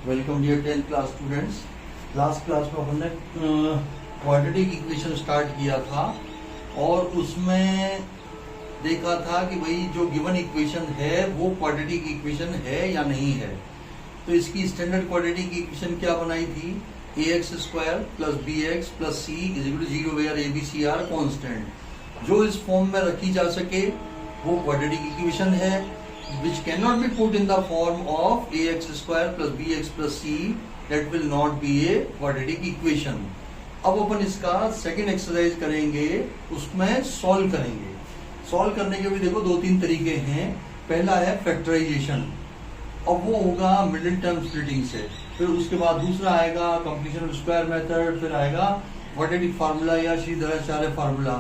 Welcome dear 10th class students. Last class में हमने quadratic equation start किया था और उसमें देखा था कि भाई जो गिवन इक्वेशन है वो क्वाड्रेटिक इक्वेशन है या नहीं है। तो इसकी स्टैंडर्ड क्वाड्रेटिक इक्वेशन क्या बनाई थी? ax² plus bx plus c is equal to 0 where a b c are constant. जो इस फॉर्म में रखी जा सके वो क्वाड्रेटिक इक्वेशन है, which cannot be put in the form of ax² plus bx plus c, that will not be a quadratic equation। अब अपन इसका सेकेंड एक्सरसाइज करेंगे, उसमें सॉल्व करेंगे। सॉल्व करने के भी देखो दो तीन तरीके हैं। पहला है फैक्टराइजेशन, अब वो होगा मिडिल टर्म स्प्लिटिंग से। फिर उसके बाद दूसरा आएगा कंप्लीशन ऑफ स्क्वायर मेथड, फिर आएगा क्वाड्रेटिक फार्मूला या श्रीधराचार्य फार्मूला।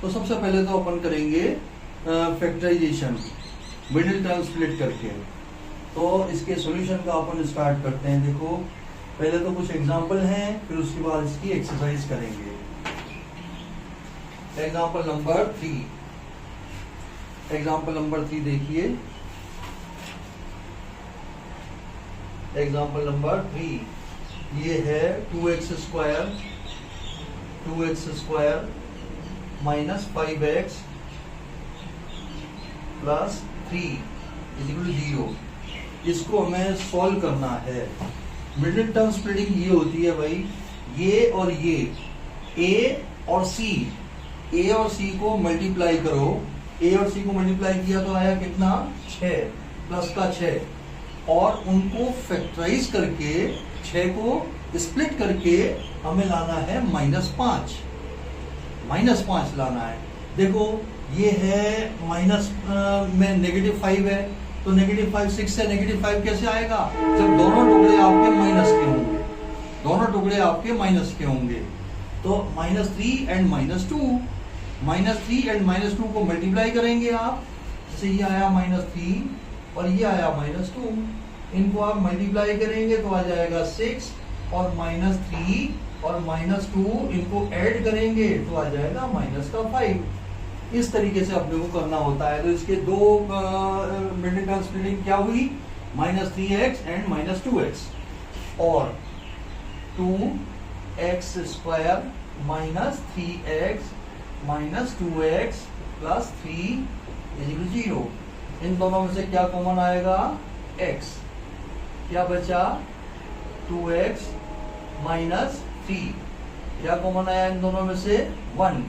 तो सबसे पहले तो अपन करेंगे फैक्टराइजेशन मिडिल टर्म स्प्लिट करके। तो इसके सॉल्यूशन का अपन स्टार्ट करते हैं। देखो पहले तो कुछ एग्जांपल हैं, फिर उसके बाद इसकी एक्सरसाइज करेंगे। एग्जांपल नंबर 3, एग्जांपल नंबर 3 देखिए। एग्जांपल नंबर 3 ये है 2x² minus 5x plus 3 is equal to 0। इसको हमें सॉल्व करना है। मिडिल टर्म स्प्लिटिंग ये होती है भाई, ये और ये a और c को मल्टीप्लाई करो। a और c को मल्टीप्लाई किया तो आया कितना? 6 प्लस का 6, और उनको फैक्टराइज करके 6 को स्प्लिट करके हमें लाना है -5 लाना है। देखो ये है माइनस में -5 है, तो -5 6 से -5 कैसे आएगा? जब दोनों टुकड़े आपके माइनस के होंगे, दोनों टुकड़े आपके माइनस के होंगे। तो -3 एंड -2 -3 को मल्टीप्लाई करेंगे आप, जैसे ये आया -3 और ये आया -2, इनको आप मल्टीप्लाई करेंगे तो आ जाएगा 6, और -3 और -2 इनको ऐड करेंगे तो आ जाएगा -5। इस तरीके से अपने को करना होता है। तो इसके दो मिडिल टर्म स्प्लिटिंग क्या हुई? -3x एंड -2x, और 2x² minus 3x minus 2x plus 3 is equal to 0। इन दोनों में से क्या कॉमन आएगा? x। क्या बचा? 2x minus 3। क्या कॉमन आया इन दोनों में से? 1।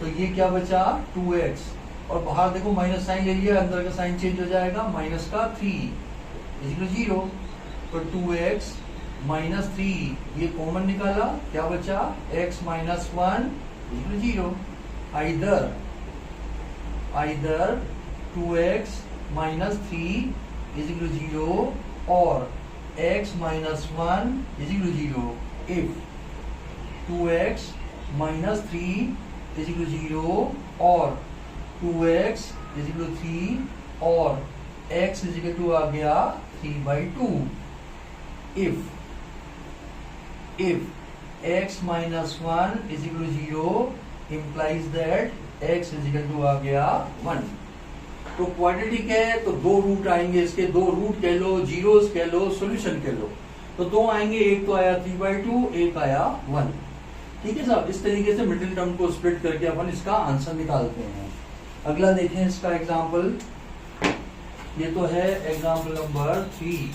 तो ये क्या बचा? 2x, और बाहर देखो माइनस साइन ले लिया, अंदर का साइन चेंज हो जाएगा, माइनस का 3 इज इक्वल टू 0। तो 2x माइनस 3 ये कॉमन निकाला, क्या बचा? x minus 1 is equal to 0। Either 2x minus 3 is equal to 0 और x minus 1 is equal to 0 if 2x minus 3 is equal to 0 और 2x इज इक्वल टू 3 और x is equal to आ गया 3/2। If x minus 1 is equal to 0 implies that x is equal to आ गया 1। तो quadratic है तो दो रूट आएंगे इसके, दो रूट कह लो, जीरोस कह लो, सॉल्यूशन कह लो। तो दो आएंगे, एक तो आया 3/2, एक आया 1। ठीक है साहब, इस तरीके से मिडिल टर्म को स्प्लिट करके अपन इसका आंसर निकालते हैं। अगला देखें इसका एग्जांपल। ये तो है एग्जांपल नंबर 3।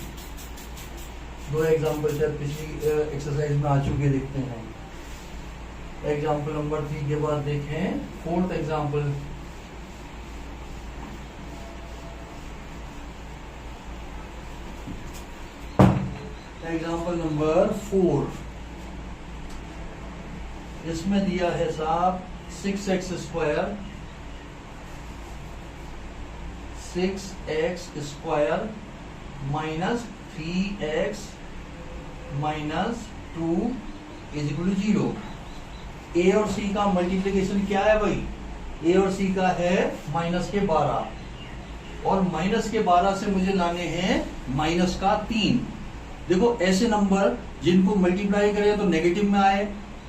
दो एग्जांपल शायद पिछली एक्सरसाइज में आ चुके, देखते हैं। एग्जांपल नंबर 3 के बाद देखें 4th एग्जांपल। एग्जांपल नंबर 4, इसमें दिया है साहब 6x² minus 3x minus 2 is equal to 0। a और c का मल्टीप्लिकेशन क्या है भाई? a और c का है -12, और -12 से मुझे लाने हैं -3। देखो ऐसे नंबर जिनको मल्टीप्लाई करें तो नेगेटिव में आए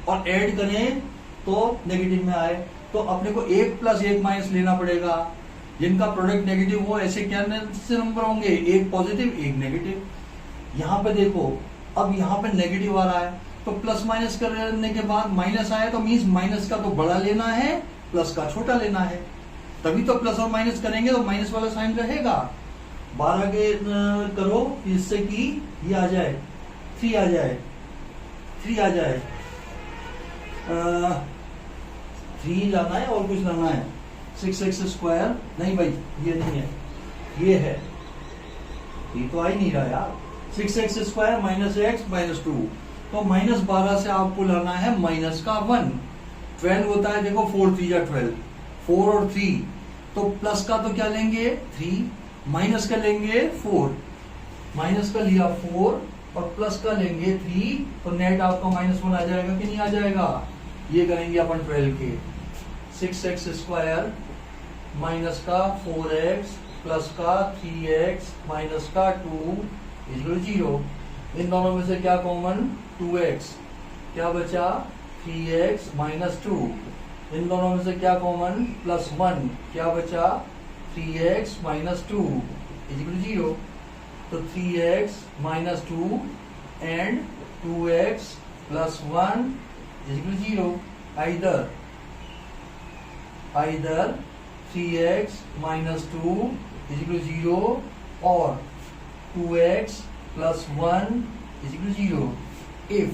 और ऐड करें तो नेगेटिव में आए, तो अपने को 1 + 1 माइनस लेना पड़ेगा। जिनका प्रोडक्ट नेगेटिव हो ऐसे क्या से नंबर होंगे? एक पॉजिटिव एक नेगेटिव। यहाँ पे देखो, अब यहाँ पे नेगेटिव आ रहा है, तो प्लस माइनस करने के बाद माइनस आया, तो मीन्स माइनस का तो बड़ा लेना है, प्लस का छोटा लेना है, तभी तो प्लस और माइनस करेंगे तो माइनस वाला साइन रहेगा। 12 के करो इससे कि ये आ जाए 3 आ जाए 3 आ जाए 3 लाना है और कुछ लाना है। 6x स्क्वायर नहीं भाई, ये नहीं है, ये है, ये तो आ ही नहीं रहा यार। 6x square minus x minus 2, तो माइनस 12 से आपको लाना है माइनस का 1। 12 होता है, देखो 4 3 या 12, 4 और 3, तो प्लस का तो क्या लेंगे 3, माइनस का लेंगे 4, माइनस का लिया 4 और प्लस का लेंगे 3, तो नेट आपका -1 आ जाएगा कि नहीं आ जाएगा। ये करेंगे अपन 12 के। 6x स्क्वायर माइनस का 4x प्लस का 3x माइनस का 2 इक्वल 0। इन दोनों में से क्या कॉमन, 2x, क्या बचा 3x माइनस 2। इन दोनों में से क्या कॉमन, +1, क्या बचा 3x माइनस 2 इक्वल 0। तो 3x minus 2 and 2x plus 1 equal 0। Either 3x minus 2 equal 0 और 2x plus 1 equal 0। If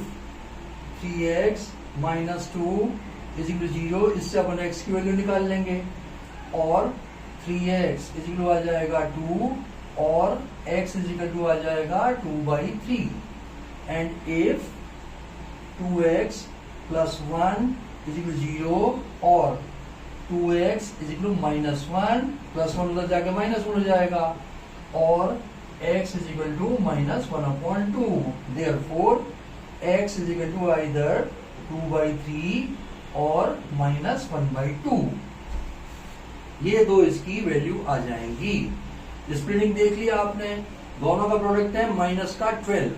3x minus 2 equal 0, इससे अपन x की वैल्यू निकाल लेंगे और 3x इक्वल आ जाएगा 2 और x इक्वल आ जाएगा 2/3। And if 2x plus 1 equal 0 और 2x इक्वल -1, +1 उधर जाके -1 हो जाएगा और x equal to -1/2। Therefore x equal to either 2/3 और -1/2। ये दो इसकी वैल्यू आ जाएंगी। स्प्लिटिंग देख लिया आपने, दोनों का प्रोडक्ट है माइनस का 12।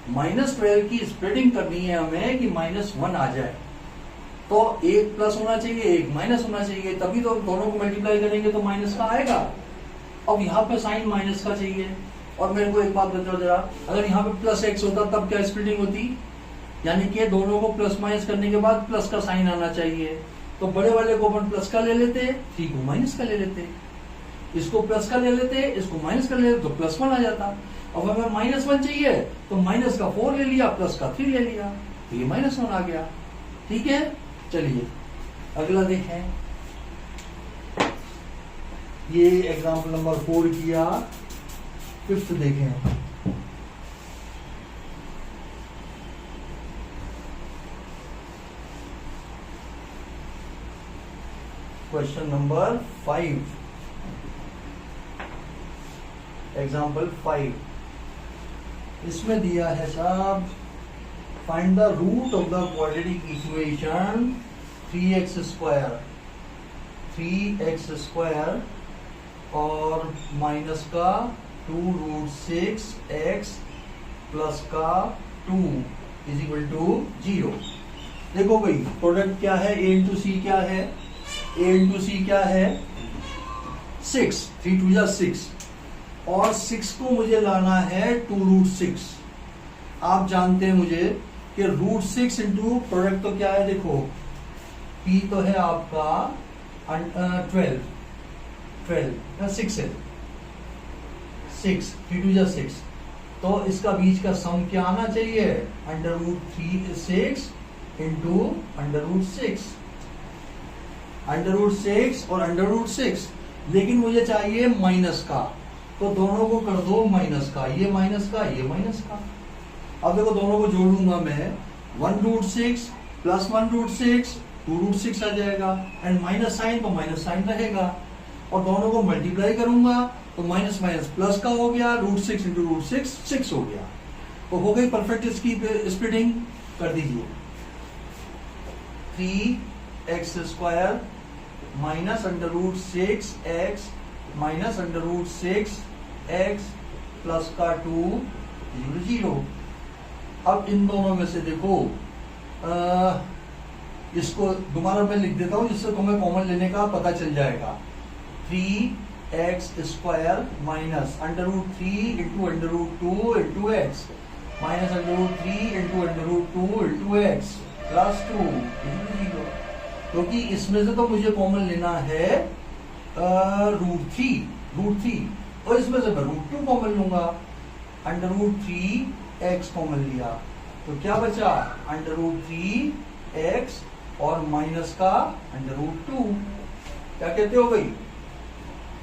-12 की स्प्लिटिंग करनी है हमें कि -1 आ जाए, तो एक प्लस होना चाहिए एक माइनस होना चाहिए, तभी तो दोनों को मल्टीप्लाई करेंगे तो माइनस का आएगा। अब यहाँ पे साइन माइनस का चाहिए। और मेरे को एक बात बताओ जरा, अगर यहाँ पे +x होता तब क्या स्प्लिटिंग होती, यानी कि दोनों को प्लस माइनस करने के बाद प्लस का साइन आना चाहिए। तो बड़े वाले को अपन प्लस का ले लेते, 3 को माइनस का ले लेते, इसको प्लस का ले लेते, इसको माइनस का ले लेते, तो +1 आ जाता। अब हमें -1 चाहिए तो माइनस का 4 ले लिया, प्लस का 3 ले लिया, तो ये -1 आ गया। ठीक है, चलिए अगला देखें। ये एग्जाम्पल नंबर 4 किया, 5th देखें। Question number 5, example 5। इसमें दिया है साहब, find the root of the quadratic equation 3x square और माइनस का 2√6x प्लस का 2 = 0। देखो भाई, प्रोडक्ट क्या है, a इंटू सी क्या है, a इंटू सी क्या है 6, 3 2 6, और 6 को मुझे लाना है 2√6। आप जानते हैं मुझे कि √6 इंटू प्रोडक्ट तो क्या है, देखो p तो है आपका 12 6 है, 6 3 2 6, तो इसका बीच का सम क्या आना चाहिए, √6 इंटू √6 और √6। लेकिन मुझे चाहिए माइनस का, तो दोनों को कर दो माइनस का, ये माइनस का ये माइनस का। अब देखो दोनों को जोड़ूंगा मैं, 1√6 प्लस 1√6 2√6 आ जाएगा, एंड माइनस साइन तो माइनस साइन रहेगा, और दोनों को मल्टीप्लाई करूंगा तो माइनस माइनस प्लस का हो गया, √6 इंटू √6 6 हो गया। तो हो गई परफेक्ट इसकी स्प्लिटिंग। कर दीजिए, 3x square minus √6x minus √6x plus का 2 = 0। अब इन दोनों में से देखो, इसको दोबारा मैं लिख देता हूं जिससे तुम्हें कॉमन लेने का पता चल जाएगा। 3 x square minus under root 3 into under root 2 into x minus under root 3 into under root 2 into x plus 2 क्योंकि इसमें से तो मुझे कॉमन लेना है रूट थ्री और इसमें से मैं रूट 2 कॉमन लूंगा। अंडर रूट 3 एक्स कॉमन लिया तो क्या बचा अंडर रूट 3 एक्स और माइनस का अंडर रूट 2। क्या कहते हो भाई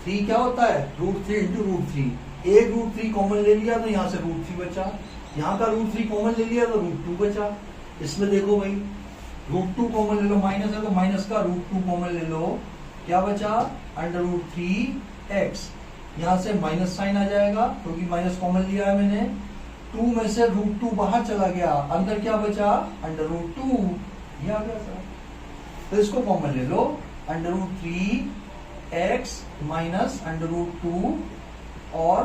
3 क्या होता है रूट 3 इंटू रूट 3। एक रूट 3 कॉमन ले लिया तो यहाँ से रूट 3 बचा, यहाँ का रूट 3 कॉमन ले लिया तो रूट 2 बचा। इसमें देखो भाई रूट 2 कॉमन ले लो, माइनस है तो माइनस का रूट 2 कॉमन ले लो, क्या बचा अंडर रूट 3 एक्स। यहाँ से माइनस साइन आ जाएगा क्योंकि माइनस कॉमन लिया है मैंने। 2 में से रूट 2 बाहर चला गया, अंदर क्या बचा अंडर रूट 2 ये आ गया सर। तो इसको कॉमन ले लो under root 3 x minus under root 2 और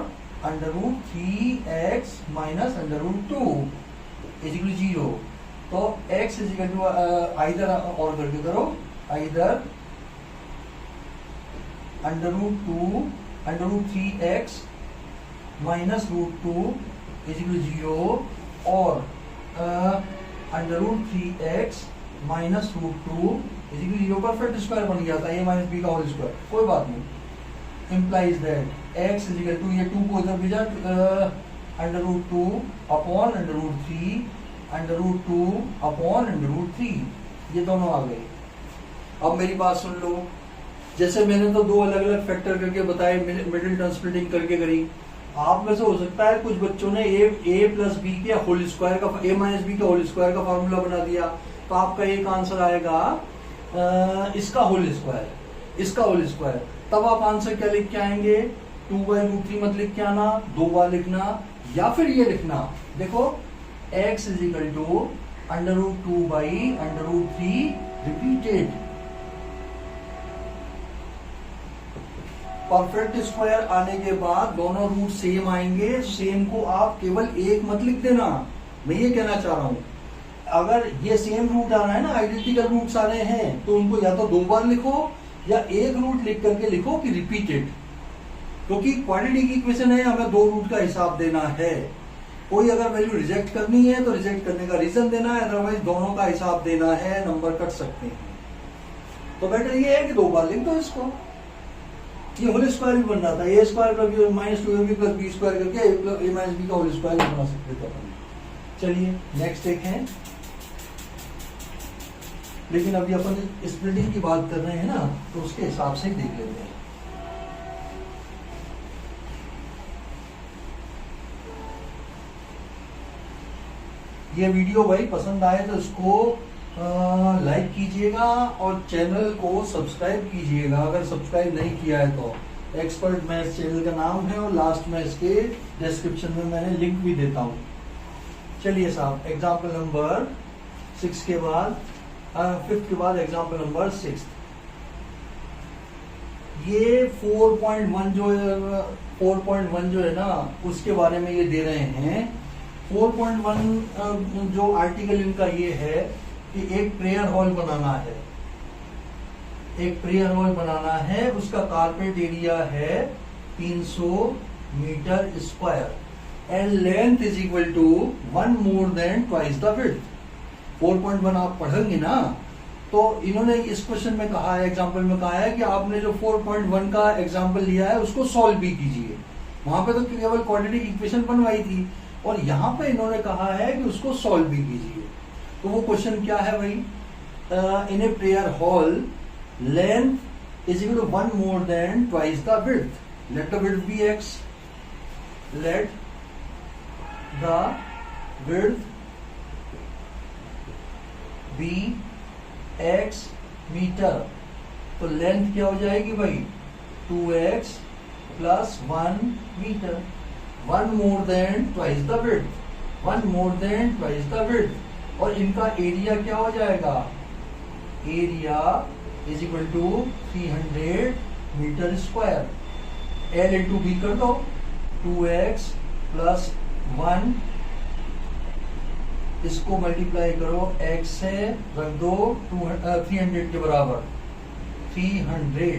under root 3 x minus under root 2 is equal to 0। तो x is equal to either और करके करो either under root 2 under root 3 x minus root 2 is equal to 0 और under root 3 x minus root 2 is equal to 0। Perfect square बन गया था a minus b का whole square, कोई बात नहीं। Implies that x is equal to ये 2 को इधर भेजा under root 2 upon under root 3 under root 2 upon under root 3 ये दोनों आ गए। अब मेरी बात सुन लो, जैसे मैंने तो 2 अलग अलग फैक्टर करके बताए, मिडिल टर्म स्प्लिटिंग करके करी। आप में से हो सकता है कुछ बच्चों ने a प्लस बी के होल स्क्वायर का a माइनस बी का होल स्क्वायर का फॉर्मूला बना दिया, तो आपका एक आंसर आएगा इसका होल स्क्वायर, इसका होल स्क्वायर। तब आप आंसर क्या लिख के आएंगे 2/√3 मत लिख के आना, 2 बार लिखना या फिर ये लिखना देखो x is equal to under root 2 by under root 3 repeated. Perfect square आने के बाद दोनों रूट सेम आएंगे, सेम को आप केवल एक मत लिख देना, मैं ये कहना चाह रहा हूं। अगर ये सेम रूट आ रहा है ना, आइडेंटिकल रूट्स आ रहे हैं, तो उनको या तो 2 बार लिखो या एक रूट लिख करके लिखो कि रिपीटेड, क्योंकि क्वाड्रेटिक इक्वेशन है, हमें 2 रूट का हिसाब देना है। कोई अगर वैल्यू रिजेक्ट करनी है तो रिजेक्ट करने का रीजन देना है, अदरवाइज दोनों का हिसाब देना है, नंबर कट सकते हैं। तो बेटर ये है कि 2 बार लिख दो इसको। ये होल स्क्वायर भी बन रहा था, a square plus minus 2ab plus b square करके ए माइनस बी का होल स्क्वायर बना सकते थे अपन। चलिए नेक्स्ट एक है, लेकिन अभी अपन स्प्लिटिंग की बात कर रहे हैं ना, तो उसके हिसाब से देख लेते हैं। ये वीडियो भाई पसंद आए तो इसको लाइक कीजिएगा और चैनल को सब्सक्राइब कीजिएगा अगर सब्सक्राइब नहीं किया है तो। एक्सपर्ट मैथ्स चैनल का नाम है और लास्ट में इसके डिस्क्रिप्शन में मैंने लिंक भी देता हूं। चलिए साहब एग्जाम्पल नंबर 6 के बाद 5th के बाद एग्जाम्पल नंबर 6। ये 4.1 जो है ना, उसके बारे में ये दे रहे हैं। 4.1 जो आर्टिकल इनका ये है कि एक प्रेयर हॉल बनाना है, एक प्रेयर हॉल बनाना है, उसका कारपेट एरिया है 300 metre square and length is equal to 1 more than twice the width. 4.1 आप पढ़ेंगे ना, तो इन्होंने इस क्वेश्चन में कहा है, एग्जाम्पल में कहा है कि आपने जो 4.1 का एग्जाम्पल लिया है उसको सॉल्व भी कीजिए। वहां पे तो केवल क्वाड्रेटिक इक्वेशन बनवाई थी और यहाँ पे इन्होंने कहा है कि उसको सॉल्व भी कीजिए। तो वो क्वेश्चन क्या है भाई, in a prayer hall length is equal to 1 more than twice the width, let the width be x, let the width be x meter. तो लेंथ क्या हो जाएगी भाई 2x plus 1 meter. 1 more than twice the width, 1 more than twice the width. और इनका area क्या हो जाएगा, area is equal to 300 metre square. L into b कर दो, 2x प्लस 1, इसको मल्टीप्लाई करो x से, रख दो 300 के बराबर 300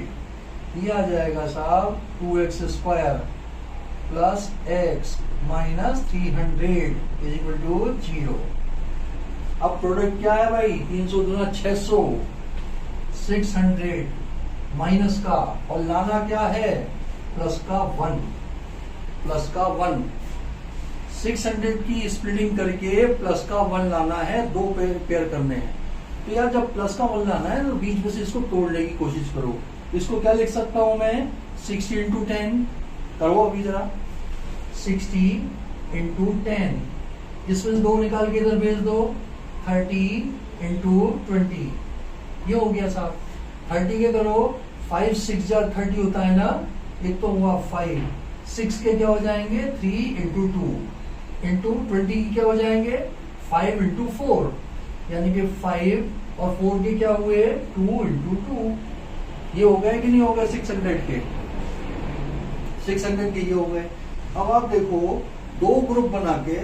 ये आ जाएगा साहब 2x² plus x minus 300 is equal to 0। अब प्रोडक्ट क्या है भाई, 300 दूना 600, 600 माइनस का, और लाना क्या है, प्लस का 1, प्लस का 1। 600 की स्प्लिटिंग करके प्लस का 1 लाना है, दो पेयर करने हैं। तो यार जब प्लस का 1 लाना है तो बीच में से इसको तोड़ने की कोशिश करो। इसको क्या लिख सकता हूं मैं, 60 इंटू 10 करो अभी जरा, 60 इंटू 10, इसमें से 2 निकाल के इधर भेज दो, 30 इंटू 20, ये हो गया साहब। 30 के करो, 5 6 जार 30 होता है ना, एक तो हुआ 5, 6 के क्या हो जाएंगे 3 इंटू 2 इंटू 20 की क्या हो जाएंगे 5 इंटू 4, यानी कि 5 और 4 के क्या हुए 2 इंटू 2। ये हो गए कि नहीं हो गए 600 के, 600 के ये हो गए। अब आप देखो दो ग्रुप बना के,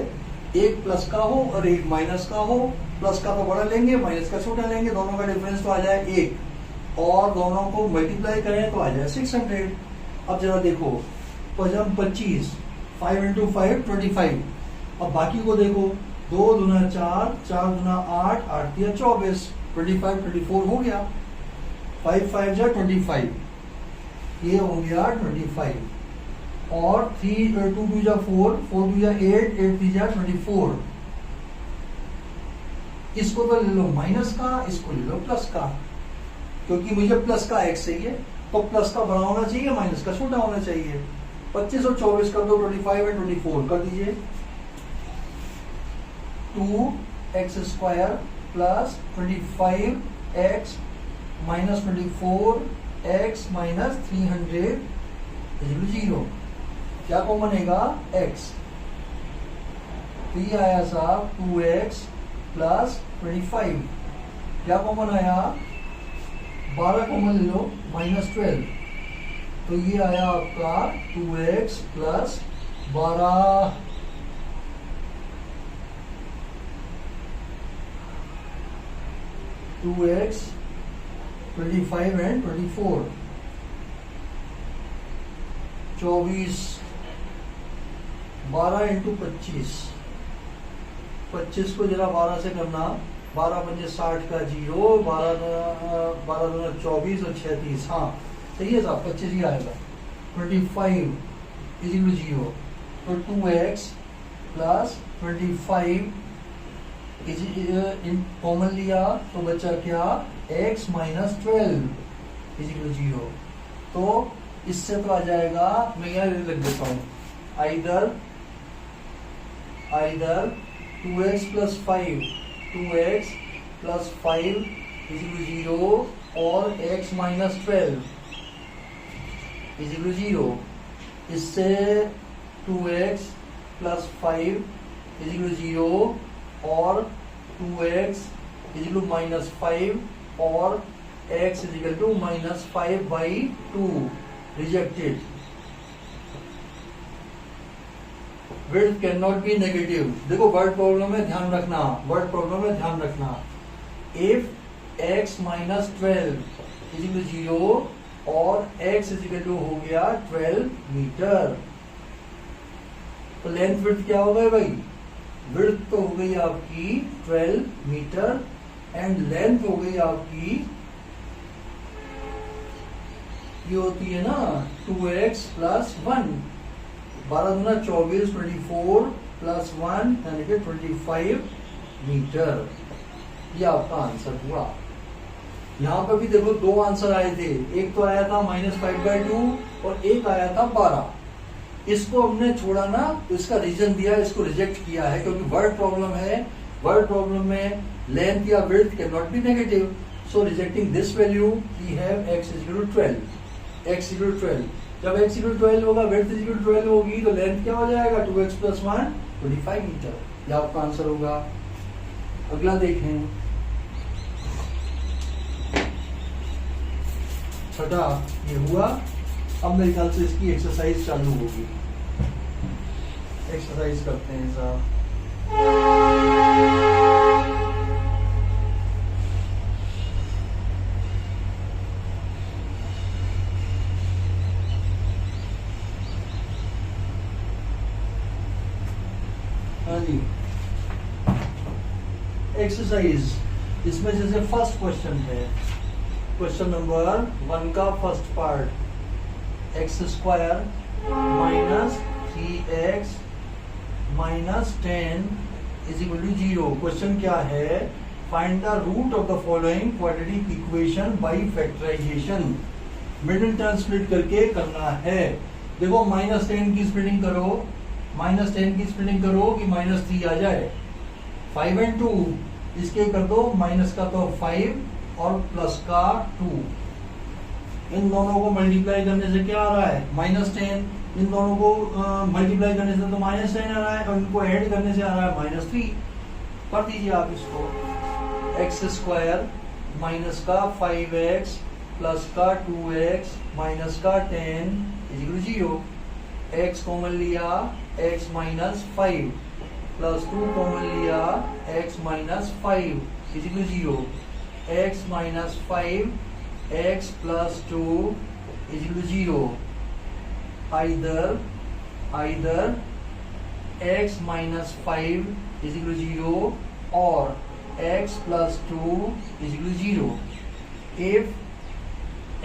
एक प्लस का हो और एक माइनस का हो, प्लस का तो बड़ा लेंगे, माइनस का छोटा लेंगे, दोनों का डिफरेंस तो आ जाए 1, और दोनों को मल्टीप्लाई करें तो आ जाए 600। अब जरा देखो, 25, 5 इंटू 5 25। अब बाकी को देखो, 2 दूना 4, 4 दूना 8, 8 दिया 24, 25 24 हो गया, 5 5 जा 25, ये हो गया 25, और 3 2 2 जा 4, 4 2 जा 8, 8 3 जा 24। इसको तो ले लो माइनस का, इसको ले लो प्लस का, क्योंकि मुझे प्लस का x चाहिए, तो प्लस का बड़ा होना चाहिए, माइनस का छोटा होना चाहिए। 25 और 24 कर दो, 25 एंड 24 कर दीजिए, 2x² plus 25x minus 24x minus 300 0। क्या कॉमन बनेगा x, तो ये आया साहब 2x प्लस 25। क्या कॉमन आया, 12 कॉमन ले लो, माइनस 12, तो ये आया आपका 2x plus 12, 2x 25 and 24, 24, 12 into 25, 25 को जरा 12 से करना, 12 पंजे 60 का 0, 12 दूना 24 और 36, हाँ सही है साहब, 25 ही आएगा। 25 इज इक्वल टू 0, तो 2x प्लस 25 इन कॉमन लिया तो बचा क्या, x minus 12 is equal to 0। तो इससे तो आ जाएगा, मैं यहाँ लिख देता हूँ, either 2x plus 5, 2x plus 5 is equal to 0, और x minus 12 is equal to 0। इससे 2x plus 5 is equal to 0, और 2x is equal to minus 5, और x is equal to minus 5/2, rejected. Width can not be negative. देखो word problem में ध्यान रखना, word problem में ध्यान रखना, if x minus 12 is equal to 0 और x इज इक्वल टू हो गया 12 मीटर, तो लेंथ विड्थ क्या हो गई भाई, विड्थ तो हो गई आपकी 12 मीटर एंड लेंथ हो गई आपकी, ये होती है ना 2x प्लस 1, 12 दूना 24, 24 प्लस 1 यानी कि 25 मीटर। ये आपका आंसर हुआ। यहाँ पर भी देखो दो आंसर आए थे, एक तो आया था -5/2 और एक आया था 12। इसको हमने छोड़ा ना, तो इसका रीजन दिया, इसको रिजेक्ट किया है, क्योंकि वर्ड प्रॉब्लम है, वर्ड प्रॉब्लम में लेंथ या width can not be negative, so rejecting this value we have x is equal to 12, x equal to 12। जब x इक्वल टू 12 होगा, विड्थ इज इक्वल टू 12 होगी, तो लेंथ क्या हो जाएगा 2x प्लस 1 25 मीटर। ये आपका आंसर होगा। अगला देखें, छठा ये हुआ। अब मेरे ख्याल से इसकी एक्सरसाइज चालू होगी, एक्सरसाइज करते हैं साहब। एक्सरसाइज, इसमें जैसे फर्स्ट क्वेश्चन है, क्वेश्चन नंबर 1 का first part, x square minus 3x minus 10 is equal to 0। Question क्या है, find the root of the following quadratic equation by factorisation. Middle term split करके करना है। देखो -10 की स्प्लिटिंग करो, -10 की स्प्लिटिंग करो कि -3 आ जाए। 5 and 2 इसके कर दो, माइनस का तो 5 और प्लस का 2। इन दोनों को मल्टीप्लाई करने से क्या आ रहा है, -10। इन दोनों को मल्टीप्लाई करने से तो -10 आ रहा है, और इनको ऐड करने से आ रहा है -3। कर दीजिए आप इसको, एक्स स्क्वायर माइनस का 5x प्लस का 2x माइनस का 10 is equal to 0। x common लिया, x माइनस 5 प्लस 2 कॉमन लिया, x minus 5 is equal to 0। x minus 5 x plus 2 is equal to 0। either x minus 5 is equal to 0 और x plus 2 is equal to 0। if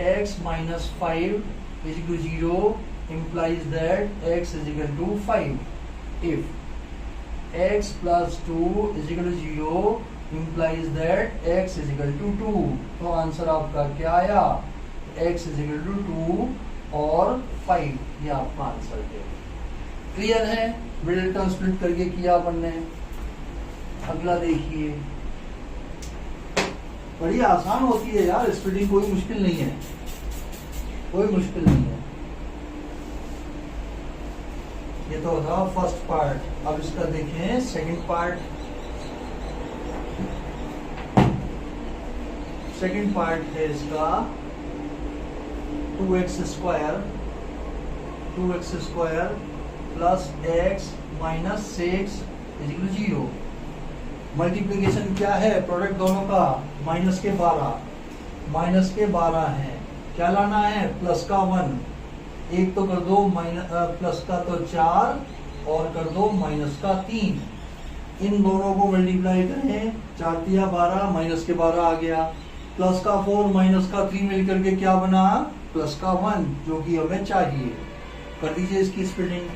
x minus 5 is equal to 0 implies that x is equal to 5. If x plus 2 is equal to 0 implies that x is equal to 2. तो answer आपका क्या आया, x is equal to 2 और 5, ये आपका answer है। Clear है, middle term split करके किया अपन ने। अगला देखिए, बड़ी आसान होती है यार स्प्लिटिंग, कोई मुश्किल नहीं है, कोई मुश्किल नहीं है। ये तो था फर्स्ट पार्ट। अब इसका देखें सेकंड पार्ट। सेकंड पार्ट है इसका 2x square plus x minus 6 is equal to 0। Multiplication क्या है, प्रोडक्ट दोनों का, माइनस के 12 है। क्या लाना है, प्लस का 1। एक तो कर दो प्लस का तो 4 और कर दो माइनस का 3। इन दोनों को मल्टीप्लाई करें, 4 तिया 12, माइनस के 12 आ गया। प्लस का 4 माइनस का 3 मिलकर के क्या बना, प्लस का 1, जो कि हमें चाहिए। कर दीजिए इसकी स्प्लिटिंग,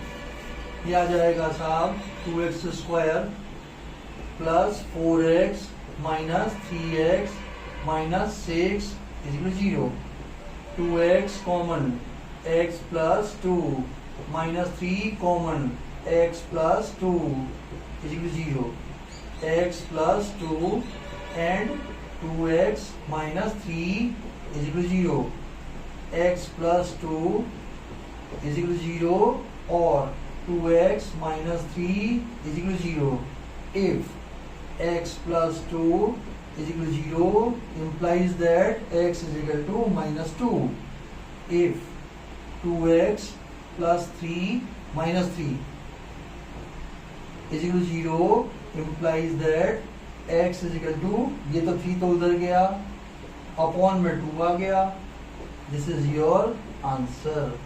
ये आ जाएगा साहब 2x square plus 4x minus 3x minus 6 is equal 0। 2x common, x plus 2 minus 3 common, x plus 2 is equal 0। x plus 2 and 2x minus 3 is equal 0। x plus 2 is equal 0 और 2x minus 3 is equal 0। if x plus 2 is equal to 0 implies that x is equal to minus 2. If 2x plus 3 minus 3 is equal to 0 implies that x is equal to, ये तो 3 तो उधर गया, upon में 2 आ गया। This is your answer.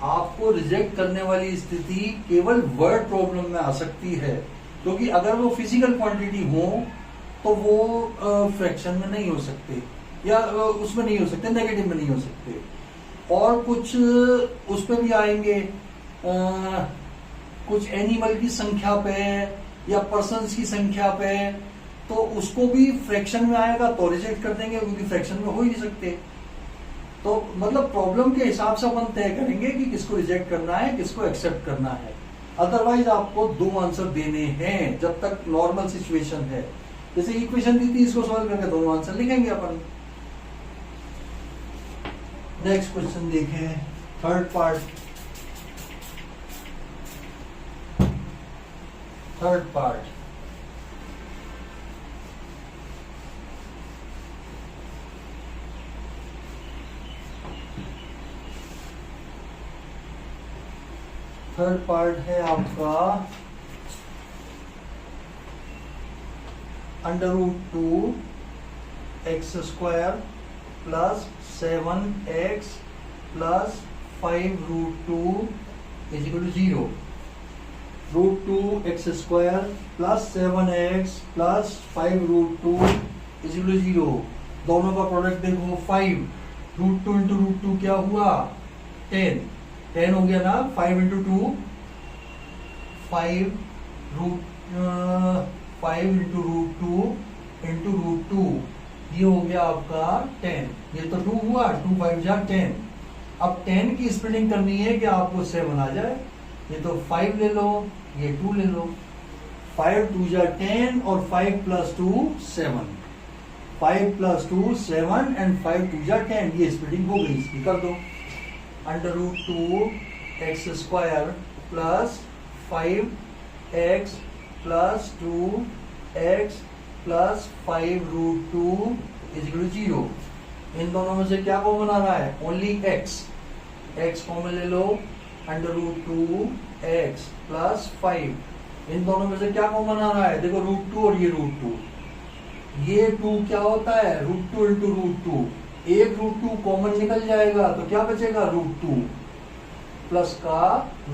आपको reject करने वाली स्थिति केवल वर्ड प्रॉब्लम में आ सकती है, क्योंकि अगर वो फिजिकल क्वांटिटी हो तो वो फ्रैक्शन में नहीं हो सकते, या उसमें नहीं हो सकते, नेगेटिव में नहीं हो सकते। और कुछ उसमें भी आएंगे, कुछ एनिमल की संख्या पे या पर्सन्स की संख्या पे, तो उसको भी फ्रैक्शन में आएगा तो रिजेक्ट कर देंगे, क्योंकि फ्रैक्शन में हो ही नहीं सकते। तो मतलब प्रॉब्लम के हिसाब से अपन तय करेंगे कि किसको रिजेक्ट करना है, किसको एक्सेप्ट करना है। अदरवाइज आपको 2 आंसर देने हैं जब तक नॉर्मल सिचुएशन है। जैसे इक्वेशन दी थी, इसको सॉल्व करके 2 आंसर लिखेंगे अपन। नेक्स्ट क्वेश्चन देखें, थर्ड पार्ट। थर्ड पार्ट है आपका √2 x square plus 7x plus 5 √2 is equal to 0। Root two x square plus 7x plus 5 root two is equal to 0। दोनों का प्रोडक्ट देखो 5 root two into root two क्या हुआ 10 हो गया ना। 5 into two 5 into root two into root two ये हो गया आपका 10। ये तो 2 हुआ 2 5 जा 10। अब 10 की स्प्लिटिंग करनी है कि आपको 7 आ जाए। ये तो 5 ले लो ये 2 ले लो। 5 2 जा 10 और 5 प्लस 2 7। 5 प्लस 2 7 एंड 5 2 जा 10। ये स्प्लिटिंग हो गई इसकी कर दो। Under root 2 x square plus 5x plus 2x plus 5 root 2 is equal to 0। इन दोनों में से क्या कॉमन आ रहा है ओनली x कॉमन ले लो। अंडर रूट 2 एक्स प्लस 5 इन दोनों में से क्या कॉमन आ रहा है देखो रूट 2 और ये रूट 2। ये 2 क्या होता है रूट 2 इंटू रूट 2। एक रूट 2 कॉमन निकल जाएगा तो क्या बचेगा रूट 2 प्लस का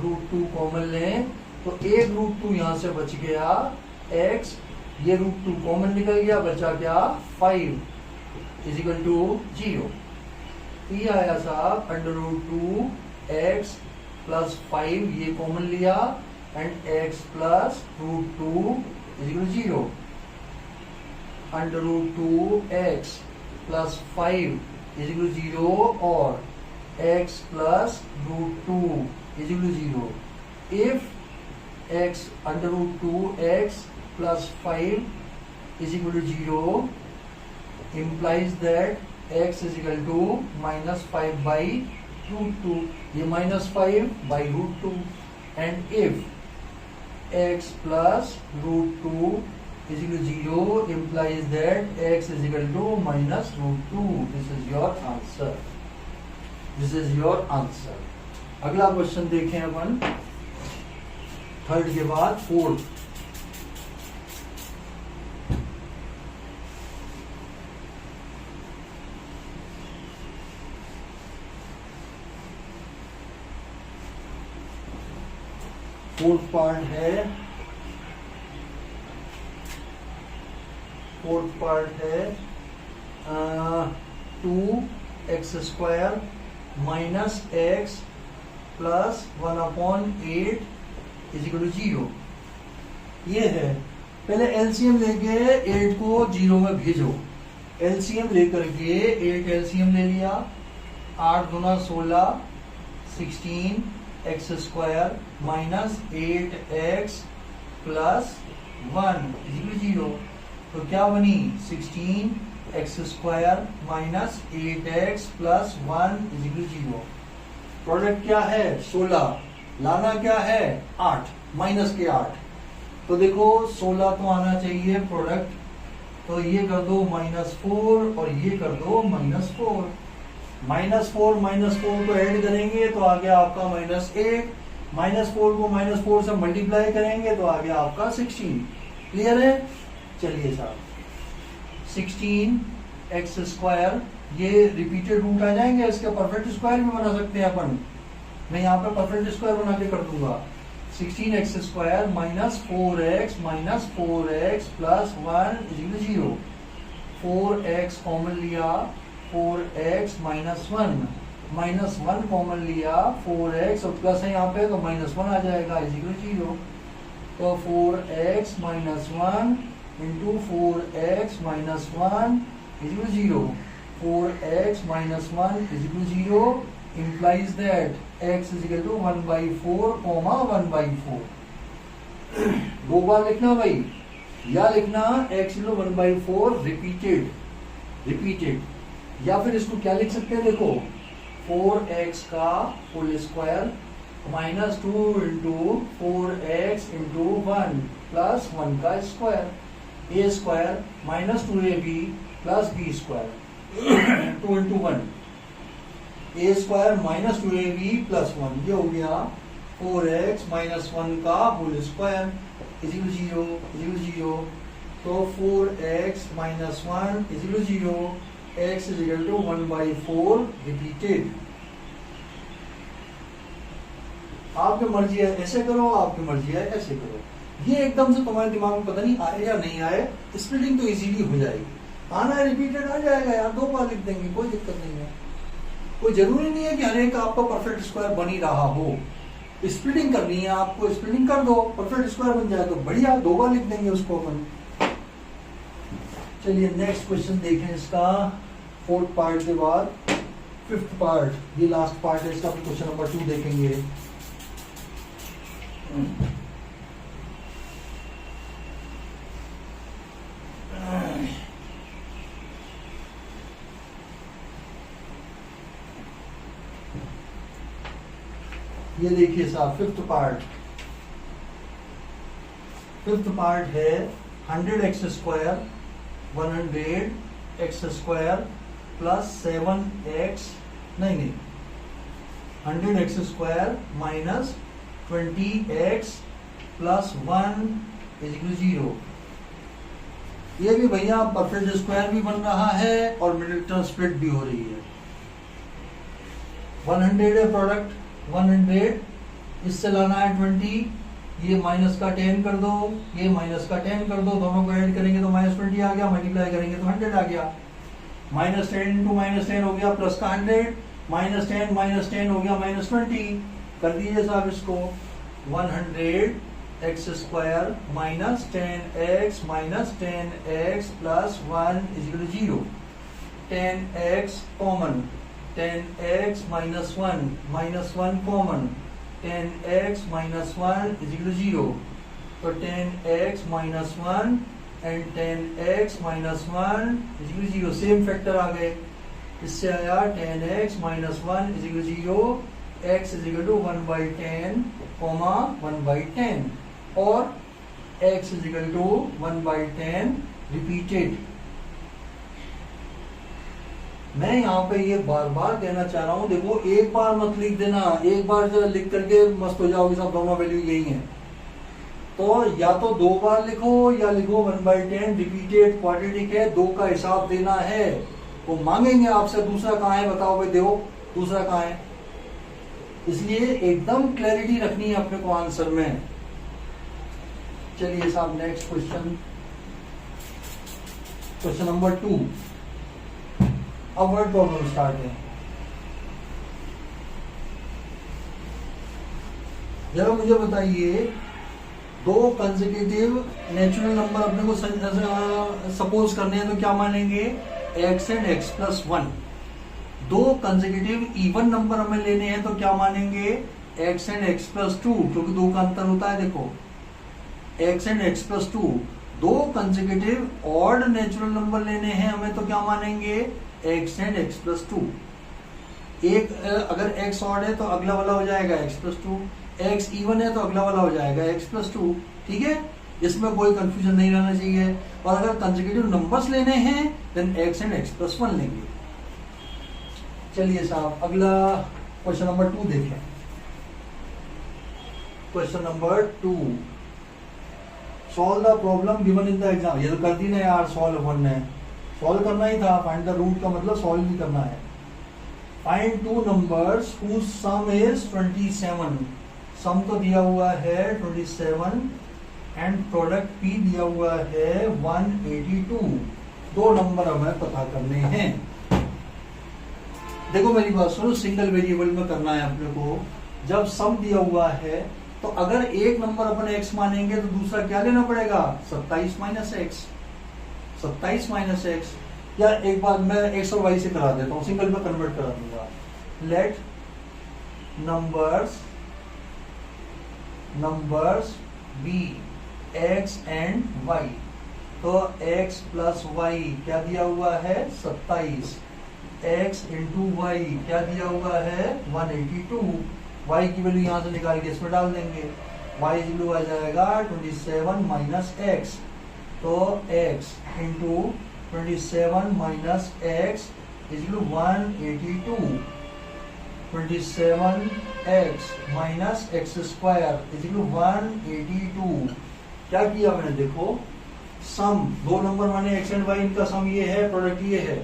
रूट 2 कॉमन लें तो एक रूट 2 यहां से बच गया x। ये रूट 2 कॉमन निकल गया बचा क्या 5 इज इक्वल टू 0। ये आया साहब अंडर रूट 2 एक्स प्लस 5 ये कॉमन लिया and x plus root 2 is equal to 0। Under root 2 x plus 5 is equal to 0 और x plus root 2 is equal to 0। If x under root 2 x plus 5 is equal to 0 implies that x is equal to minus 5 by root 2। ये minus 5 by root 2 and if x plus root 2 is equal to 0 implies that x is equal to minus root 2। This is your answer। This is your answer। अगला question देखें अपन third के बाद fourth. Fourth part है 2x square minus x plus 1/8 is equal to 0। ये है पहले LCM लेके 8 को 0 में भेजो। एलसीएम लेकर के 8 एलसीएम ले लिया 8 गुना 16 16 x square minus 8x plus 1 is equal to 0। तो क्या बनी 16 x square minus 8x plus 1 is equal to 0। Product क्या है 16 लाना क्या है 8 माइनस के 8। तो देखो 16 तो आना चाहिए प्रोडक्ट तो ये कर दो -4 और ये कर दो -4। -4 को ऐड करेंगे तो आ गया आपका -8। -4 को -4 से मल्टीप्लाई करेंगे तो आ गया आपका 16। क्लियर है। चलिए साहब 16 एक्स स्क्वायर ये रिपीटेड रूट आ जाएंगे इसके परफेक्ट स्क्वायर भी बना सकते हैं अपन। मैं यहाँ पे परफेक्ट स्क्वायर बना के कर दूंगा 16 x square minus 4x plus 1 is equal to 0। 4x common लिया 4x -1 कॉमन लिया 4x और प्लस है यहाँ पे तो -1 आ जाएगा इज इक्वल टू 0। तो 4x -1 into 4x -1 is equal to 0। 4x -1 is equal to 0 implies that x is equal to 1/4, 1/4। दो बार लिखना भाई या लिखना x इक्वल 1/4 रिपीटेड या फिर इसको क्या लिख सकते हैं देखो 4x का whole square -2 into 4x into 1 plus 1 का square a square -2ab plus b square 2 into 1 a square -2ab plus 1 ये हो गया 4x -1 का होल स्क्वायर इज इक्वल 0। तो 4x -1 is equal 0 x is equal to 1/4 repeated. आपकी मर्जी है ऐसे करो, आपकी मर्जी है ऐसे करो। ये एकदम से तुम्हारे दिमाग में पता नहीं आए या नहीं आए, स्प्लिटिंग तो इजीली हो जाएगी। आना है रिपीटेड आ जाएगा यार, 2 बार लिख देंगे, कोई दिक्कत नहीं है। कोई जरूरी नहीं है कि हर एक आपका परफेक्ट स्क्वायर बन ही रहा हो। स्प्लिटिंग करनी है आपको, स्प्लिटिंग कर दो, परफेक्ट स्क्वायर बन जाए तो बढ़िया, 2 बार लिख देंगे उसको अपन। चलिए नेक्स्ट क्वेश्चन देखें इसका, 4th पार्ट के बाद 5th पार्ट, ये लास्ट पार्ट है इसका, क्वेश्चन नंबर 2 देखेंगे। ये देखिए साहब 5th पार्ट, 5th पार्ट है 100x square 100x square plus 7x, नहीं 100x square minus 20x plus 1 is equal 0। ये भी भैया परफेक्ट स्क्वायर भी बन रहा है और मिडिल टर्म स्प्लिट भी हो रही है। 100 है प्रोडक्ट 100, इससे लाना है 20, ये माइनस का 10 कर दो, ये माइनस का 10 कर दो, दोनों को ऐड करेंगे तो -20 आ गया, मल्टीप्लाई करेंगे तो 100 आ गया। -10 इंटू -10 हो गया प्लस का 100, -10 हो गया -20, कर दीजिए साहब इसको। 100x square minus 10x plus 1 is equal 0। 10x common, 10x minus 1 common, 10x minus 1 is equal to 0। तो 10x minus 1 and 10x minus 1 is equal to 0, same factor आ गए। इससे आया 10x minus 1 is equal to 0, x is equal to 1/10, 1/10 और x is equal to 1/10 repeated. मैं यहाँ पे ये बार बार कहना चाह रहा हूँ, देखो एक बार मत लिख देना, एक बार जो लिख करके मस्त हो जाओगे सब, दोनों वैल्यू यही है। तो या तो 2 बार लिखो या लिखो 1/10 रिपीटेड क्वाड्रेटिक है, 2 का हिसाब देना है। वो मांगेंगे आपसे दूसरा कहाँ है, बताओ भाई देखो दूसरा कहाँ है। इसलिए एकदम क्लैरिटी रखनी है अपने को आंसर में। चलिए साहब नेक्स्ट क्वेश्चन, क्वेश्चन नंबर 2। अब वर्ड प्रॉब्लम स्टार्ट है। जरा मुझे बताइए, 2 कंसेक्यूटिव नेचुरल नंबर अपने को सपोज करने हैं तो क्या मानेंगे, x and x plus 1। 2 consecutive even number हमें लेने हैं तो क्या मानेंगे, x एंड x प्लस 2, क्योंकि 2 का अंतर होता है। देखो x and x plus 2। 2 consecutive odd natural number लेने हैं हमें तो क्या मानेंगे, x एंड x प्लस 2। एक अगर x ऑड है तो अगला वाला हो जाएगा x प्लस 2, x इवन है तो अगला वाला हो जाएगा x प्लस 2। ठीक है, इसमें कोई कंफ्यूजन नहीं रहना चाहिए। और अगर कंसेक्यूटिव नंबर्स लेने हैं then x and x plus 1 लेंगे। चलिए साहब अगला क्वेश्चन नंबर 2 देखें। Question number 2, solve the problem given in the exam. ये तो कर दी ना यार, सॉल्व करना है, सॉल्व करना ही था। फाइंड द रूट का मतलब सॉल्व भी करना है। Find 2 numbers whose sum is 27। Sum तो दिया हुआ है 27 एंड प्रोडक्ट p दिया हुआ है 182। 2 नंबर हमें पता करने हैं। देखो मेरी बात सुनो, सिंगल वेरिएबल में करना है अपने को। जब सम दिया हुआ है तो अगर एक नंबर अपन x मानेंगे तो दूसरा क्या लेना पड़ेगा, 27 माइनस एक्स। 27 माइनस एक्स, या एक बार मैं x और y से करा देता हूँ, सिंगल में कन्वर्ट करा दूंगा। Let numbers be x and y। तो x प्लस y क्या दिया हुआ है, 27। x इंटू वाई क्या दिया हुआ है, 182। y की वैल्यू यहां से निकाल के इसमें डाल देंगे, y वैल्यू आ जाएगा 27 माइनस एक्स। तो x into 27 minus x is 182। 27x minus x square is 182। क्या किया मैंने, देखो सम 2 नंबर माने x एंड y, इनका सम ये है, प्रोडक्ट ये है।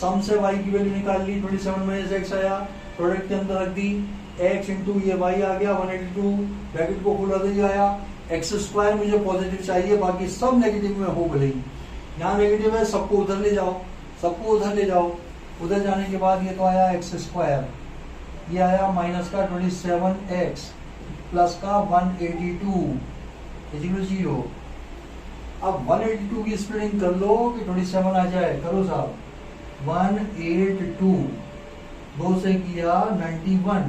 सम से y की वैल्यू निकाल ली, 27 माइनस एक्स आया, प्रोडक्ट के अंदर रख दी। x इंटू ये y आ गया 182, ब्रैकेट को खुला दे आया। एक्स स्क्वायर मुझे पॉजिटिव चाहिए, बाकी सब नेगेटिव में हो भले ही। यहाँ नेगेटिव है, सबको उधर ले जाओ, सबको उधर ले जाओ। उधर जाने के बाद ये तो आया एक्स स्क्वायर, ये आया माइनस का 27x प्लस का 182 इक्वल 0। अब 182 की स्प्लिटिंग कर लो कि 27 आ जाए, करो साहब। 182 2 से किया 91।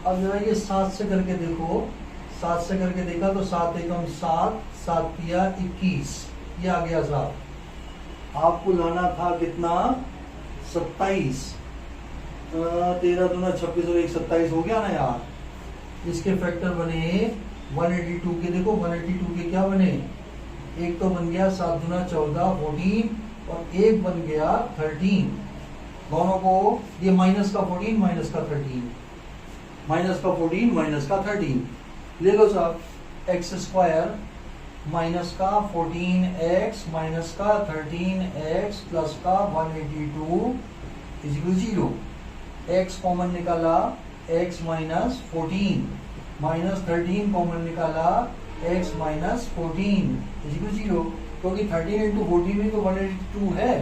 अब जरा ये 7 से करके देखो, 7 से करके देखा तो 7 एकम 7, 7 किया 21, ये आ गया साहब। आपको लाना था कितना? 27। 13 दूना 26 और 1 27 हो गया ना यार। इसके फैक्टर बने 182 के, देखो 182 के क्या बने, एक तो बन गया 7 दूना 14 14 और एक बन गया 13। दोनों को ये माइनस का 14 माइनस का 13, माइनस का 14 माइनस का 13 ले लो साहब। एक्स स्क्वायर माइनस का 14x माइनस का 13x प्लस का 182 इक्वल 0। x कॉमन निकाला, x माइनस 14 माइनस 13 कॉमन निकाला, x माइनस 14 इक्वल 0। क्योंकि 13 इंटू 14 में तो 182 है,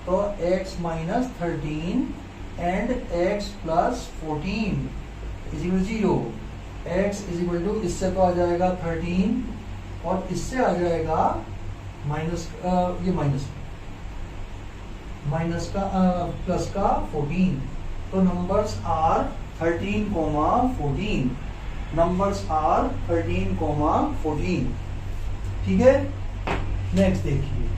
तो x minus 13 and x plus 14 is equal 0। x is equal to, इससे तो आ जाएगा 13 और इससे आ जाएगा माइनस, ये माइनस का प्लस का 14। तो नंबर्स आर 13, 14। Numbers are 13, 14। ठीक है, नेक्स्ट देखिए।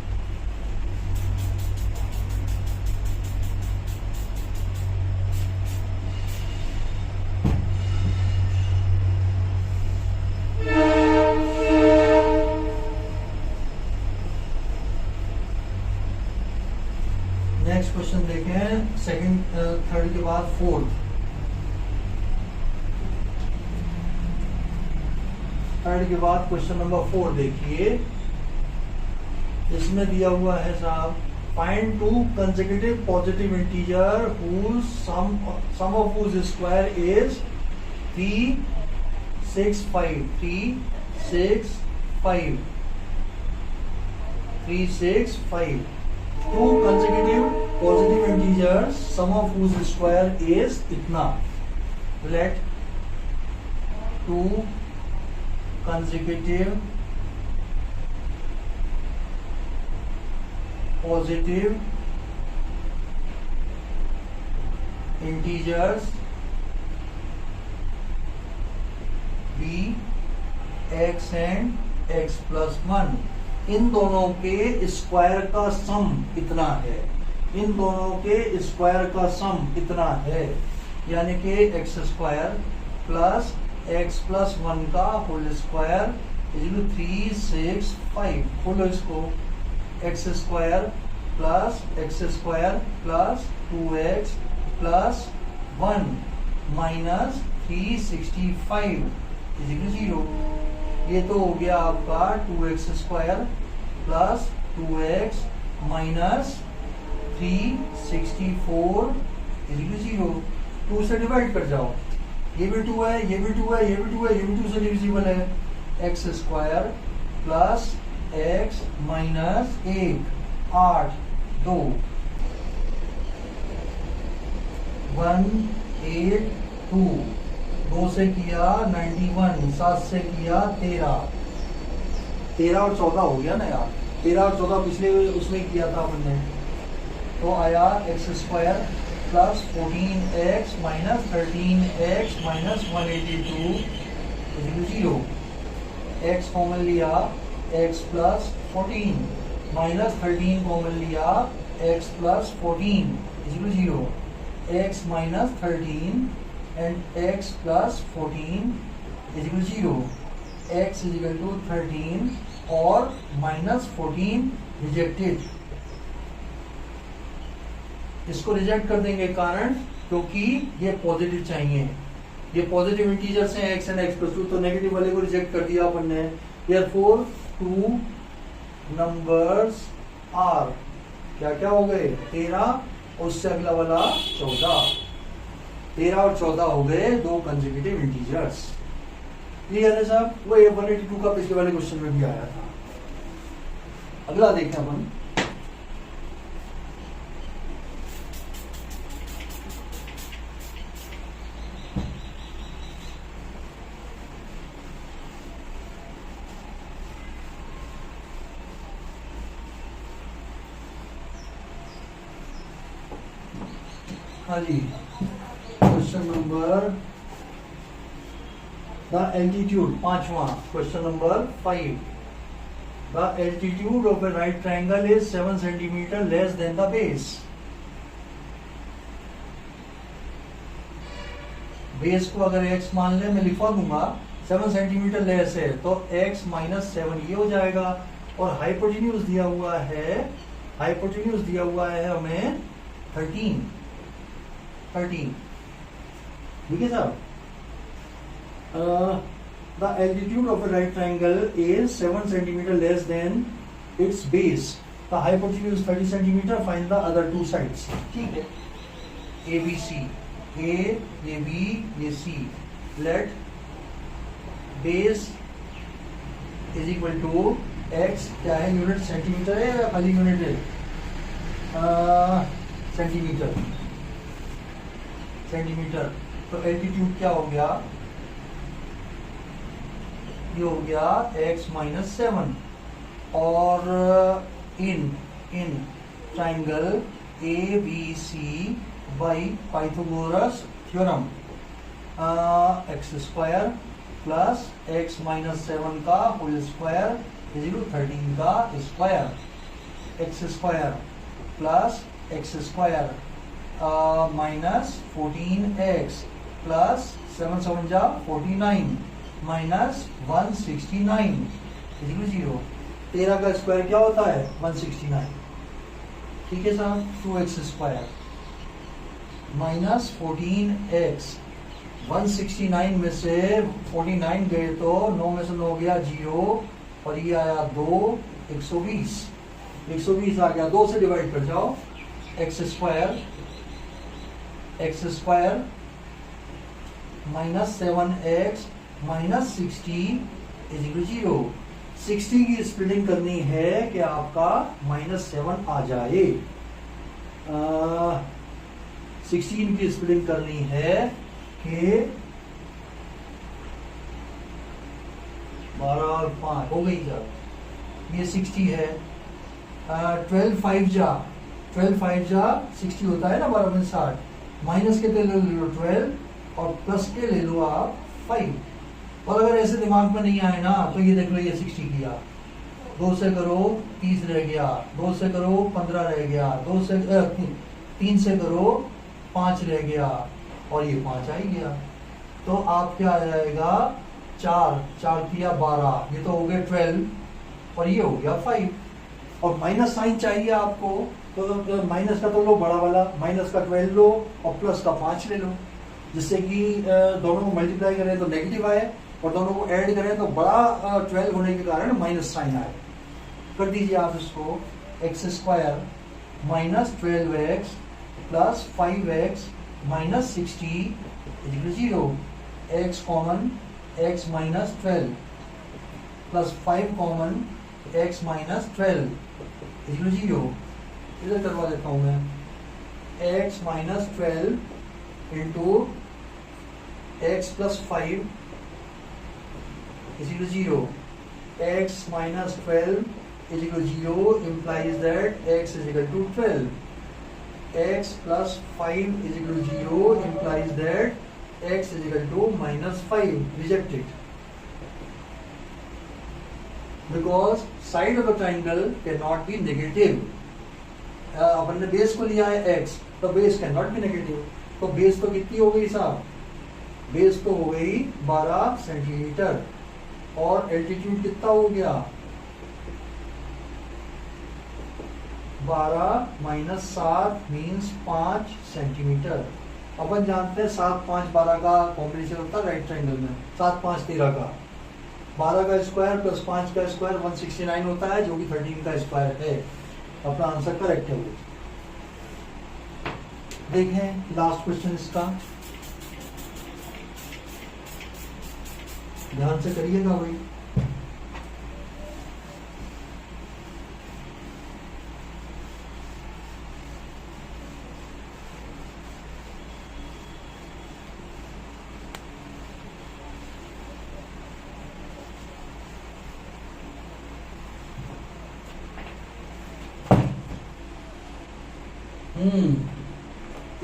नेक्स्ट क्वेश्चन देखें, सेकंड थर्ड के बाद फोर्थ। थर्ड के बाद क्वेश्चन नंबर 4 देखिए। इसमें दिया हुआ है साहब, find 2 consecutive positive integer whose sum of whose square is 3, 6, 5, 3, 6, 5, 3, 6, 5। 2 consecutive positive integers sum of whose square is इतना। Let 2 consecutive positive integers be x and x plus 1। इन दोनों के स्क्वायर का सम इतना है, इन दोनों के स्क्वायर का सम इतना है, यानी कि x square plus x plus 1 का होल स्क्वायर इज 3, 6, 5। खोलो इसको, x square plus x square plus 2x plus 1 minus 365 is 0। ये तो हो गया आपका 2x square plus 2x minus 364 is 0। 2 से डिवाइड कर जाओ, ये भी 2 है, ये भी 2 है, ये भी 2 है, ये भी 2 से डिविजिबल है। X square plus x minus 1 8 2 182। 2 से किया 91, 7 से किया 13, 13 और 14 हो गया ना यार। 13 और 14 पिछले उसमें किया था अपन ने। तो आया x square plus 14x minus 13x minus 182 0। x common लिया, x प्लस 14 माइनस 13 कॉमन लिया, x plus 14 0। x minus 13 and x plus 14 is equal to 0। x is equal to 13 और minus 14 रिजेक्टेड। इसको रिजेक्ट कर देंगे, कारण क्योंकि ये पॉजिटिव चाहिए, ये पॉजिटिव इंटीजर्स हैं x and x plus 2, तो नेगेटिव वाले को रिजेक्ट कर दिया अपन ने। Therefore 2 नंबर्स आर क्या क्या हो गए, 13 और उससे अगला वाला 14। 13 और 14 हो गए दो कंसेक्यूटिव इंटीजर्स। क्लियर है साहब? वो 182 का पिछले वाले क्वेश्चन में भी आया था। अगला देखें अपन, हाँ जी, क्वेश्चन नंबर द एल्टीट्यूड, पांचवा question number 5। The altitude of a right triangle is 7 centimetre less then the base. Base को अगर x मान ले, मैं लिखवा दूंगा 7 सेंटीमीटर लेस है तो x माइनस 7 ये हो जाएगा। और हाइपोटेन्यूज दिया हुआ है, हाइपोटेन्यूज दिया हुआ है हमें 13। ठीक है साहब? The altitude of a right triangle is 7 centimetre less than its base. The hypotenuse 30 centimetre. Find the other two sides. ठीक है, A B C, A B A C. Let base is equal to x, क्या है unit, centimetre है या खाली unit है? Centimetre. तो altitude क्या हो गया? ये हो गया x माइनस 7। और in triangle A B C by Pythagoras theorem, x square plus x minus 7 का होल स्क्वायर इज इक्वल 13 का square. X square plus x square minus 14x plus 7 7 जा 49 माइनस 169 इज 0। 13 का स्क्वायर क्या होता है? 169। ठीक है साहब? 2x स्क्वायर माइनस 14x, 169 में से 49 गए तो 9 में से 9 गया 0 और ये आया 2, 120 आ गया। 2 से डिवाइड कर जाओ। X square minus 7x minus 60 is equal 0। 60 की स्प्लिटिंग करनी है कि आपका माइनस 7 आ जाए। 16 की स्प्लिटिंग करनी है कि 12 और 5 हो गई। जब ये 60 है, 12 5 जा 60 होता है ना, 12 में 60। माइनस के ले लो 12 और प्लस के ले लो आप 5। और अगर ऐसे दिमाग में नहीं आए ना तो ये देख लो, ये 60 किया, 2 से करो 30 रह गया, 2 से करो 15 रह गया, 3 से करो 5 रह गया और ये 5 आ ही गया। तो आप क्या आ जाएगा? 4 किया 12, ये तो हो गए 12 और ये हो गया 5। और माइनस साइन चाहिए आपको तो माइनस का तो लो बड़ा वाला, माइनस का 12 लो और प्लस का 5 ले लो, जिससे कि दोनों को मल्टीप्लाई करें तो नेगेटिव आए और दोनों को ऐड करें तो बड़ा 12 होने के कारण माइनस साइन आए। कर दीजिए आप इसको। X square minus 12x plus 5x minus 60 is equal 0। X common, x minus 12 plus 5 common, x minus 12 is equal 0। इधर करवा देता हूं मैं। x minus 12 into x plus 5 is equal 0। x minus 12 is equal to 0 implies that x is equal to 12. X plus 5 is equal to 0 implies that x is equal to minus 5. Reject it. Because side of a triangle cannot be negative. अपन ने base को लिया है x, तो base can not be negative. तो base तो कितनी हो गई साहब? बेस तो हो गई 12 सेंटीमीटर और एल्टीट्यूड कितना हो गया? 12 माइनस 7 मीन्स 5 सेंटीमीटर। अपन जानते हैं 7 5 12 का कॉम्बिनेशन होता है राइट ट्रायंगल में, 7 5 13 का। 12 का स्क्वायर प्लस 5 का स्क्वायर 169 होता है, जो कि 13 का स्क्वायर है। अपना आंसर करेक्ट है वो। देखें लास्ट क्वेश्चन इसका। ध्यान से करिएगा भाई।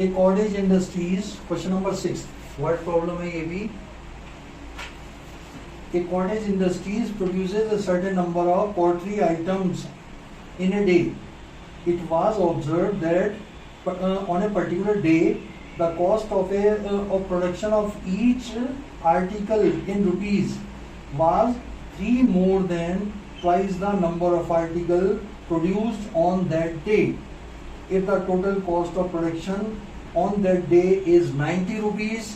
A cottage industries, question number 6, word problem है ये भी। A cottage industries produces a certain number of poultry items in a day. It was observed that on a particular day the cost of production of each article in rupees was 3 more than twice the number of article produced on that day. If the total cost of production on that day is 90 rupees,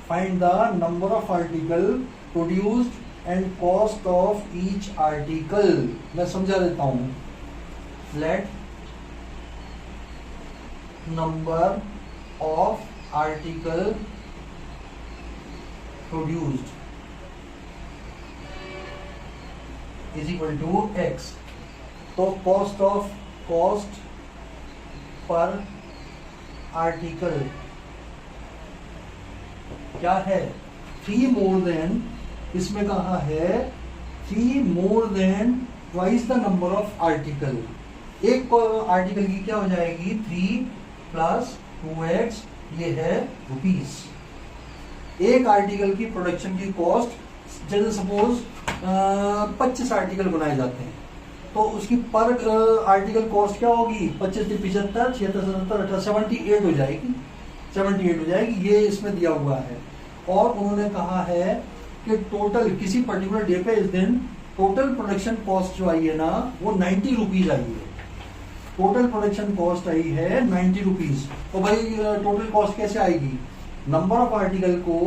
find the number of article produced and cost of each article. मैं समझा देता हूँ। Let number of article produced is equal to x. तो cost पर article क्या है? 3 more than, इसमें कहा है 3 more than twice the number of article। एक आर्टिकल की क्या हो जाएगी? 3 plus 2x, ये है रुपीस। एक आर्टिकल की प्रोडक्शन की कॉस्ट, जैसे सपोज 25 आर्टिकल बनाए जाते हैं तो उसकी पर आर्टिकल कॉस्ट क्या होगी? 25 से 75, 76, 77, 18, 78 हो जाएगी। 78 हो जाएगी, ये इसमें दिया हुआ है। और उन्होंने कहा है कि टोटल किसी पर्टिकुलर डे पे इस दिन टोटल प्रोडक्शन कॉस्ट जो आई है ना, वो 90 रुपीज आई है। टोटल प्रोडक्शन कॉस्ट आई है 90 रुपीज। तो भाई टोटल कॉस्ट कैसे आएगी? नंबर ऑफ आर्टिकल को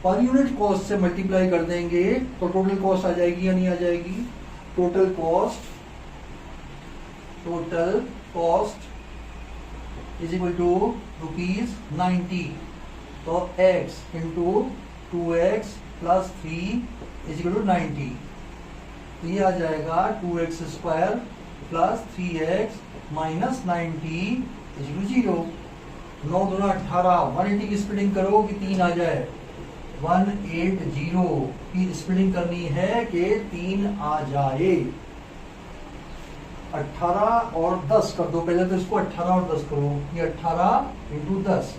पर यूनिट कॉस्ट से मल्टीप्लाई कर देंगे तो टोटल कॉस्ट आ जाएगी या नहीं आ जाएगी? Total cost is equal to ₹90। तो x into 2x plus 3 is equal to 90। तो ये आ जाएगा 2x square plus 3x minus 90 is equal to 0। 9 दूना 18, 180 की स्प्लिटिंग करो कि 3 आ जाए। 180 की स्प्लिटिंग करनी है कि 3 आ जाए। 18 और 10 कर दो, पहले तो इसको 18 और 10 करो। ये 18 इंटू 10,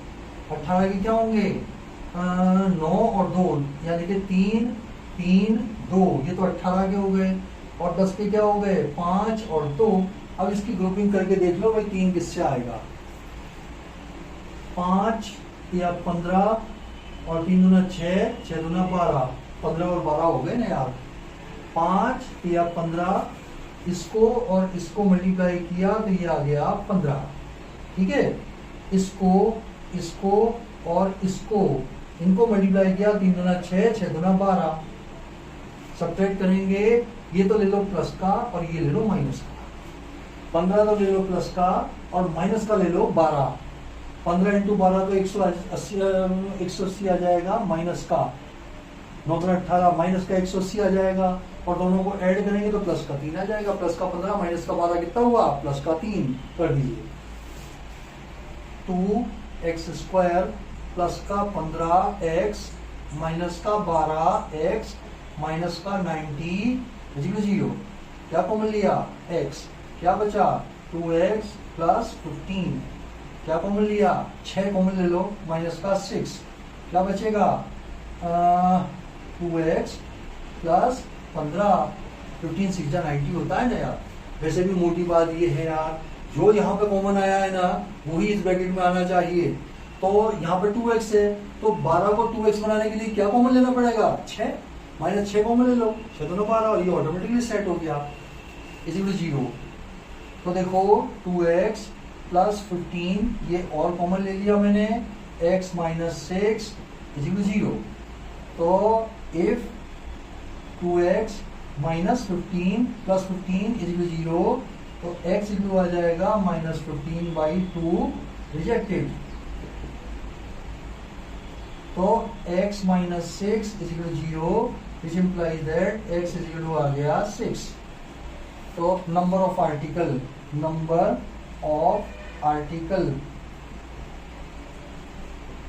18 के क्या होंगे? 9 और 2, यानी कि 3, 3, 2, ये तो 18 के हो गए। और 10 के क्या हो गए? 5 और 2। अब इसकी ग्रुपिंग करके देख लो भाई 3 किससे आएगा? 5 या 15 और 3 दूना 6, 6 दूना 12, 15 और 12 हो गए ना यार। 5 या 15, इसको और इसको मल्टीप्लाई किया तो ये आ गया 15। ठीक है, इसको और इसको इनको मल्टीप्लाई किया, 3 दूना 6, 6 दूना 12। सब्ट्रैक्ट करेंगे, ये तो ले लो प्लस का और ये ले लो माइनस का। 15 तो ले लो प्लस का और माइनस का ले लो 12। 15 इंटू 12 तो 180 आ जाएगा माइनस का। 9 दूना 18, माइनस का 180 आ जाएगा। और दोनों को ऐड करेंगे तो प्लस का 3 आ जाएगा। प्लस का 15 माइनस का 12 कितना हुआ? प्लस का 3 कर दीजिए। 2x स्क्वायर प्लस का 15x माइनस का 12x माइनस का 90 0। क्या कॉमन लिया? x। क्या बचा? 2x plus 15। क्या कॉमन लिया? 6 कॉमन ले लो, माइनस का 6। क्या बचेगा? 2x plus 15। 15 6 90 होता है ना यार। वैसे भी मोटी बात ये है यार, जो यहाँ पे कॉमन आया है ना वही इस ब्रैकेट में आना चाहिए। तो यहाँ पे 2x है, तो 12 को 2x बनाने के लिए क्या कॉमन लेना पड़ेगा? 6, माइनस 6 कॉमन ले लो, 6 दूना 12 और ये ऑटोमेटिकली सेट हो गया इज इक्वल टू 0। तो देखो 2x प्लस 15, ये और कॉमन ले लिया मैंने, x minus 6 is equal to 0। तो if 2x minus 15 plus 15 is equal to 0, तो x इक्वल आ जाएगा माइनस 15/2 रिजेक्टेड। तो x minus 6 is equal to 0 which implies that x is equal to आ गया 6। तो number of article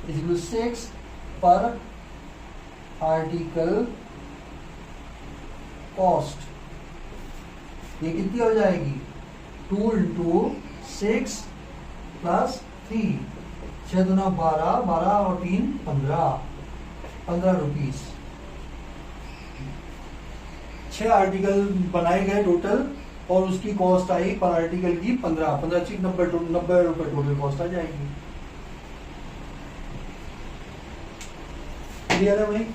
is equal 6 per article cost, ये कितनी हो जाएगी 2 इंटू 6 प्लस 3, 6 दूना 12, 12 और 3 15 रुपीज। 6 आर्टिकल बनाए गए टोटल और उसकी कॉस्ट आई पर आर्टिकल की 15 चीज 90 रुपए टोटल कॉस्ट आ जाएगी। क्लियर है भाई?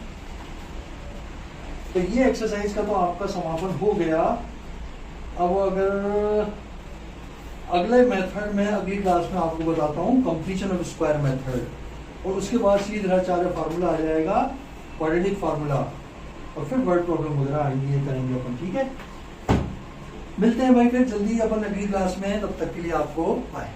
तो ये एक्सरसाइज का तो आपका समापन हो गया। अब अगर अगले मेथड में अगली क्लास में आपको बताता हूँ कंप्लीशन ऑफ स्क्वायर मेथड, और उसके बाद सीधे आचार्य फार्मूला आ जाएगा, क्वाड्रेटिक फार्मूला, और फिर वर्ड प्रॉब्लम वगैरह आएंगे, ये करेंगे अपन। ठीक है, मिलते हैं भाई फिर जल्दी अपन अगली क्लास में, तब तक के लिए आपको बाय।